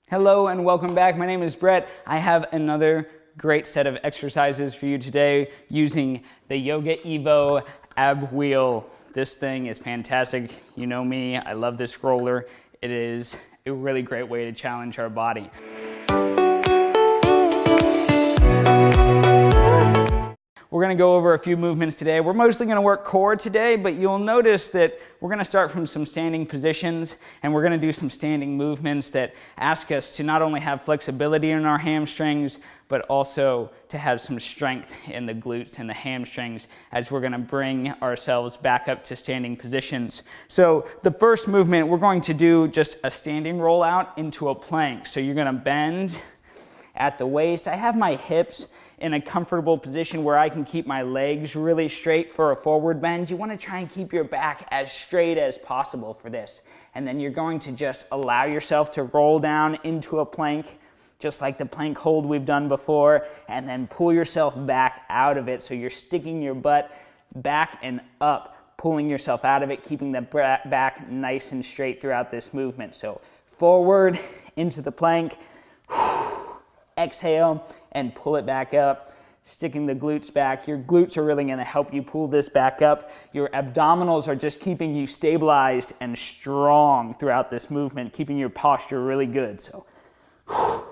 Hello and welcome back. My name is Brett. I have another great set of exercises for you today using the Yoga EVO Ab Wheel. This thing is fantastic. You know me, I love this roller. It is a really great way to challenge our body. We're going to go over a few movements today. We're mostly going to work core today, but you'll notice that we're going to start from some standing positions, and we're going to do some standing movements that ask us to not only have flexibility in our hamstrings, but also to have some strength in the glutes and the hamstrings as we're going to bring ourselves back up to standing positions. So the first movement, we're going to do just a standing rollout into a plank. So you're going to bend at the waist. I have my hips in a comfortable position where I can keep my legs really straight for a forward bend. You want to try and keep your back as straight as possible for this. And then you're going to just allow yourself to roll down into a plank, just like the plank hold we've done before, and then pull yourself back out of it. So you're sticking your butt back and up, pulling yourself out of it, keeping the back nice and straight throughout this movement. So forward into the plank, exhale and pull it back up, sticking the glutes back. Your glutes are really going to help you pull this back up. Your abdominals are just keeping you stabilized and strong throughout this movement, keeping your posture really good. So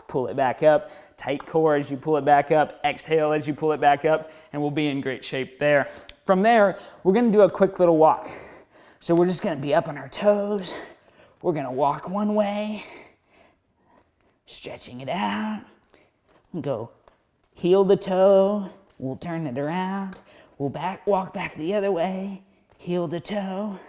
pull it back up, tight core as you pull it back up, exhale as you pull it back up, and we'll be in great shape there. From there, we're going to do a quick little walk. So we're just going to be up on our toes. We're going to walk one way, stretching it out. Go heel to toe, we'll turn it around, we'll walk back the other way, heel to toe.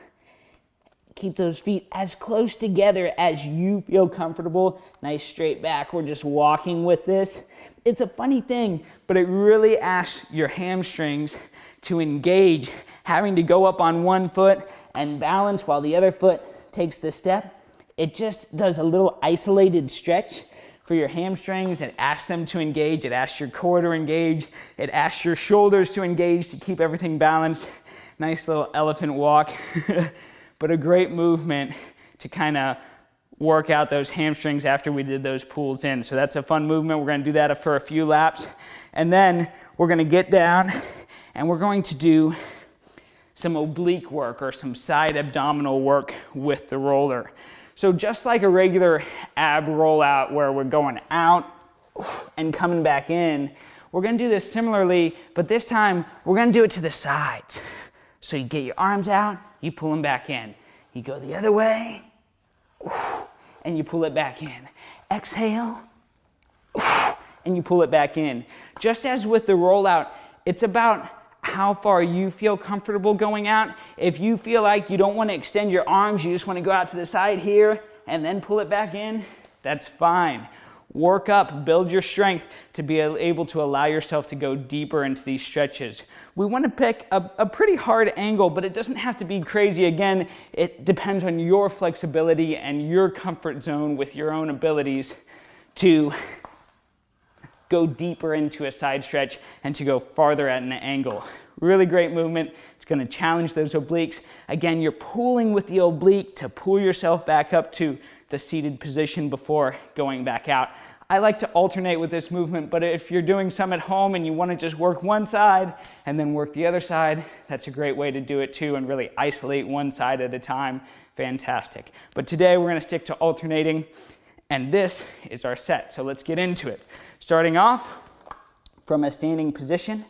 Keep those feet as close together as you feel comfortable. Nice straight back. We're just walking with this. It's a funny thing, but it really asks your hamstrings to engage, having to go up on one foot and balance while the other foot takes the step. It just does a little isolated stretch for your hamstrings. It asks them to engage. It asks your core to engage. It asks your shoulders to engage to keep everything balanced. Nice little elephant walk, but a great movement to kind of work out those hamstrings after we did those pulls in. So that's a fun movement. We're going to do that for a few laps. And then we're going to get down and we're going to do some oblique work or some side abdominal work with the roller. So just like a regular ab rollout where we're going out and coming back in, we're going to do this similarly, but this time we're going to do it to the sides. So you get your arms out, you pull them back in. You go the other way, and you pull it back in. Exhale, and you pull it back in. Just as with the rollout, it's about how far you feel comfortable going out. If you feel like you don't want to extend your arms, you just want to go out to the side here and then pull it back in, that's fine. Work up, build your strength to be able to allow yourself to go deeper into these stretches. We want to pick a pretty hard angle, but it doesn't have to be crazy. Again, it depends on your flexibility and your comfort zone with your own abilities to go deeper into a side stretch and to go farther at an angle. Really great movement. It's going to challenge those obliques. Again, you're pulling with the oblique to pull yourself back up to the seated position before going back out. I like to alternate with this movement, but if you're doing some at home and you want to just work one side and then work the other side, that's a great way to do it too, and really isolate one side at a time. Fantastic. But today we're going to stick to alternating, and this is our set. So let's get into it. Starting off from a standing position,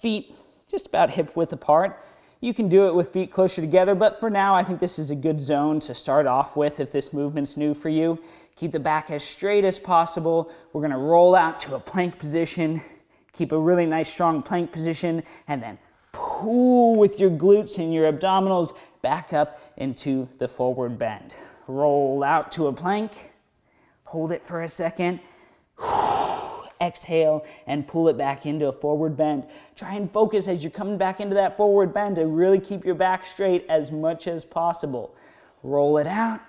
feet just about hip width apart. You can do it with feet closer together, but for now I think this is a good zone to start off with if this movement's new for you. Keep the back as straight as possible. We're going to roll out to a plank position, keep a really nice strong plank position, and then pull with your glutes and your abdominals back up into the forward bend. Roll out to a plank, hold it for a second, exhale and pull it back into a forward bend. Try and focus as you're coming back into that forward bend to really keep your back straight as much as possible. Roll it out,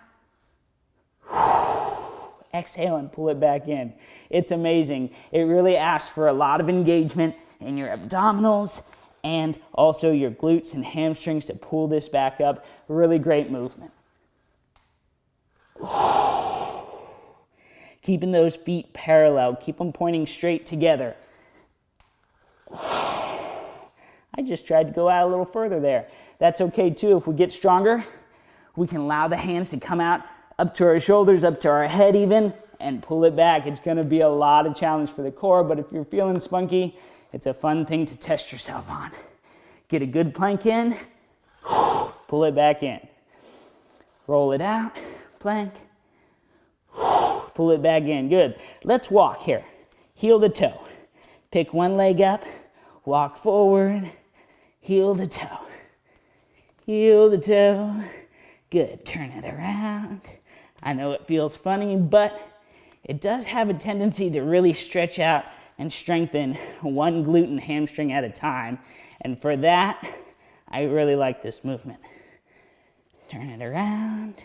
exhale and pull it back in. It's amazing. It really asks for a lot of engagement in your abdominals and also your glutes and hamstrings to pull this back up. Really great movement. Keeping those feet parallel. Keep them pointing straight together. I just tried to go out a little further there. That's okay too. If we get stronger, we can allow the hands to come out up to our shoulders, up to our head even, and pull it back. It's gonna be a lot of challenge for the core, but if you're feeling spunky, it's a fun thing to test yourself on. Get a good plank in, pull it back in. Roll it out, plank, pull it back in, good. Let's walk here, heel to toe. Pick one leg up, walk forward, heel to toe. Heel to toe, good, turn it around. I know it feels funny, but it does have a tendency to really stretch out and strengthen one glute and hamstring at a time. And for that, I really like this movement. Turn it around,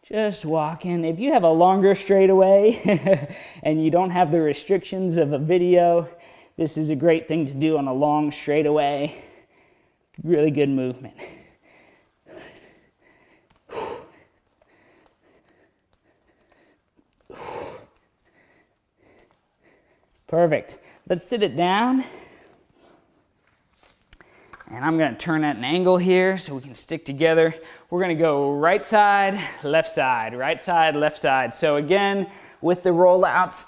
just walking. If you have a longer straightaway and you don't have the restrictions of a video, this is a great thing to do on a long straightaway. Really good movement. Perfect. Let's sit it down. And I'm going to turn at an angle here so we can stick together. We're going to go right side, left side, right side, left side. So again, with the rollouts,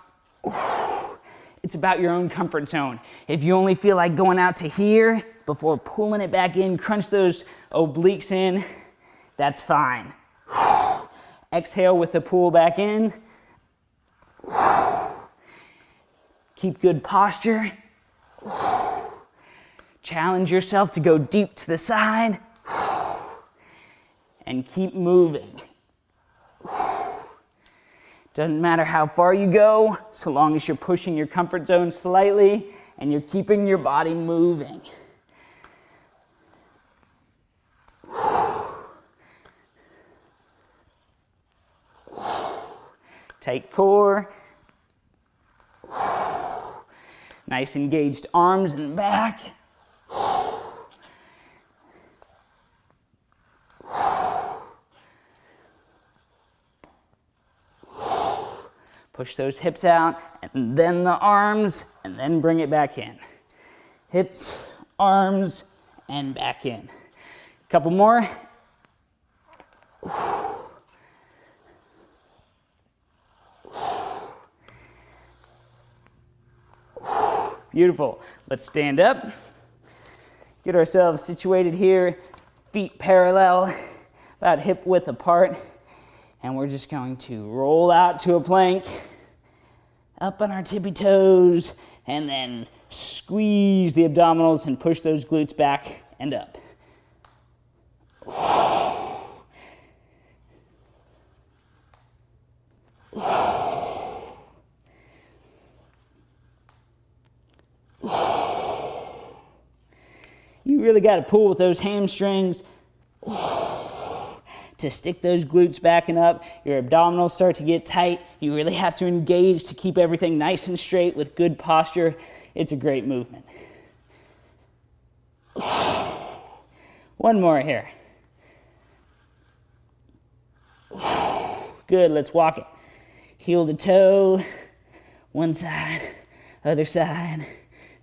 it's about your own comfort zone. If you only feel like going out to here before pulling it back in, crunch those obliques in, that's fine. Exhale with the pull back in. Keep good posture. Challenge yourself to go deep to the side. And keep moving. Doesn't matter how far you go, so long as you're pushing your comfort zone slightly and you're keeping your body moving. Tight core. Nice engaged arms and back. Push those hips out, and then the arms, and then bring it back in. Hips, arms, and back in. Couple more. Beautiful. Let's stand up. Get ourselves situated here. Feet parallel, about hip width apart. And we're just going to roll out to a plank, up on our tippy toes, and then squeeze the abdominals and push those glutes back and up. You really got to pull with those hamstrings to stick those glutes back and up. Your abdominals start to get tight. You really have to engage to keep everything nice and straight with good posture. It's a great movement. One more here. Good, let's walk it. Heel to toe, one side, other side,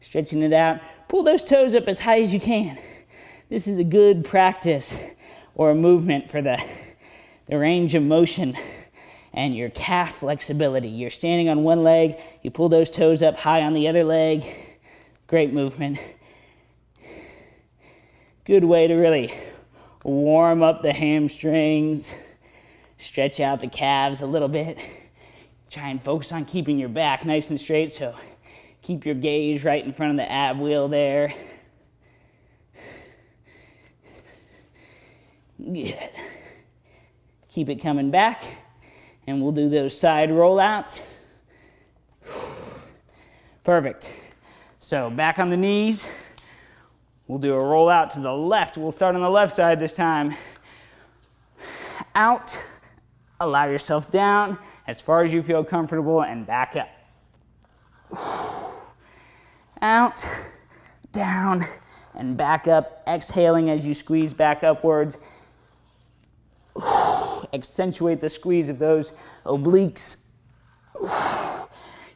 stretching it out. Pull those toes up as high as you can. This is a good practice or a movement for the range of motion and your calf flexibility. You're standing on one leg, you pull those toes up high on the other leg. Great movement. Good way to really warm up the hamstrings, stretch out the calves a little bit. Try and focus on keeping your back nice and straight, so keep your gaze right in front of the ab wheel there. Good. Keep it coming back, and we'll do those side rollouts. Perfect. So back on the knees. We'll do a rollout to the left. We'll start on the left side this time. Out. Allow yourself down as far as you feel comfortable, and back up. Out, down, and back up. Exhaling as you squeeze back upwards. Accentuate the squeeze of those obliques.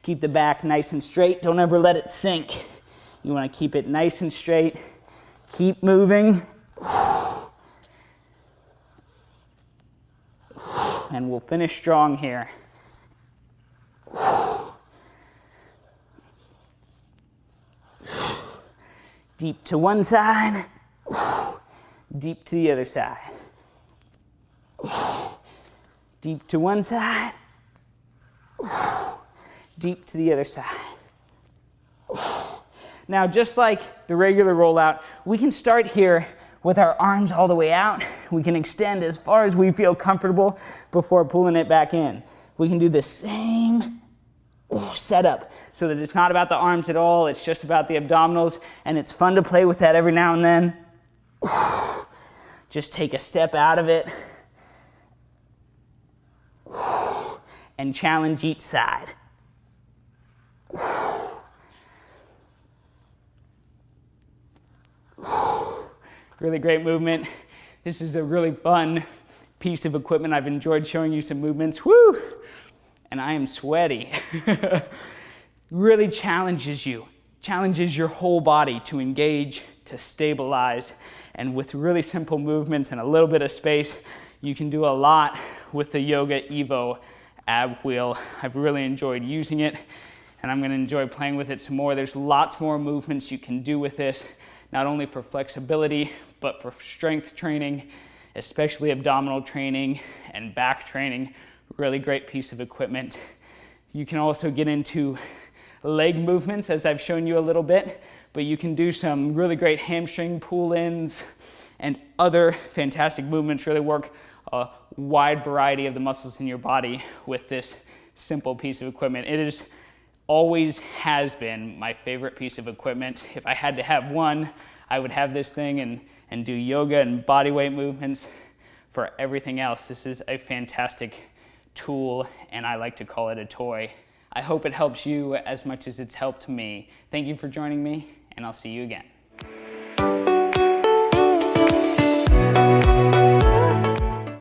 Keep the back nice and straight. Don't ever let it sink. You want to keep it nice and straight. Keep moving. And we'll finish strong here. Deep to one side, deep to the other side. Deep to one side, deep to the other side. Now, just like the regular rollout, we can start here with our arms all the way out. We can extend as far as we feel comfortable before pulling it back in. We can do the same setup so that it's not about the arms at all, it's just about the abdominals, and it's fun to play with that every now and then. Just take a step out of it and challenge each side. Really great movement. This is a really fun piece of equipment. I've enjoyed showing you some movements. Woo! And I am sweaty. Really challenges you, challenges your whole body to engage, to stabilize, and with really simple movements and a little bit of space, you can do a lot with the Yoga EVO Ab Wheel. I've really enjoyed using it, and I'm gonna enjoy playing with it some more. There's lots more movements you can do with this, not only for flexibility, but for strength training, especially abdominal training and back training. Really great piece of equipment. You can also get into leg movements, as I've shown you a little bit, but you can do some really great hamstring pull-ins and other fantastic movements. Really work a wide variety of the muscles in your body with this simple piece of equipment. It is always has been my favorite piece of equipment. If I had to have one, I would have this thing and do yoga and body weight movements. For everything else, this is a fantastic tool, and I like to call it a toy. I hope it helps you as much as it's helped me. Thank you for joining me, and I'll see you again.